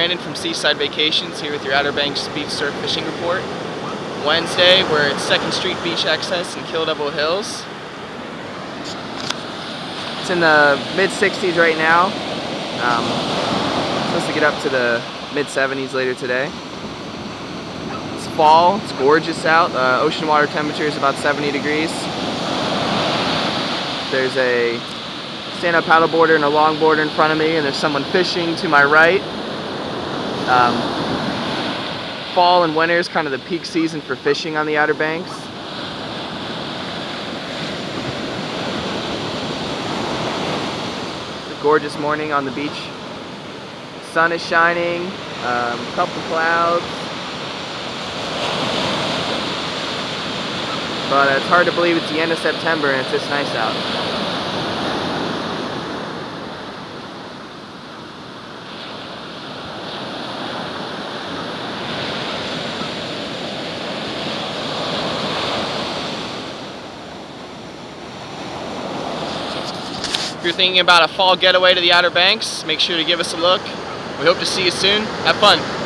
Brandon from Seaside Vacations here with your Outer Banks Beach Surf Fishing Report. Wednesday, we're at 2nd Street Beach Access in Kill Devil Hills. It's in the mid-60s right now. Supposed to get up to the mid-70s later today. It's fall, it's gorgeous out. Ocean water temperature is about 70 degrees. There's a stand-up paddleboarder and a longboarder in front of me, and there's someone fishing to my right. Fall and winter is kind of the peak season for fishing on the Outer Banks. It's a gorgeous morning on the beach. Sun is shining, a couple clouds, but it's hard to believe it's the end of September and it's this nice out. If you're thinking about a fall getaway to the Outer Banks, make sure to give us a look. We hope to see you soon. Have fun.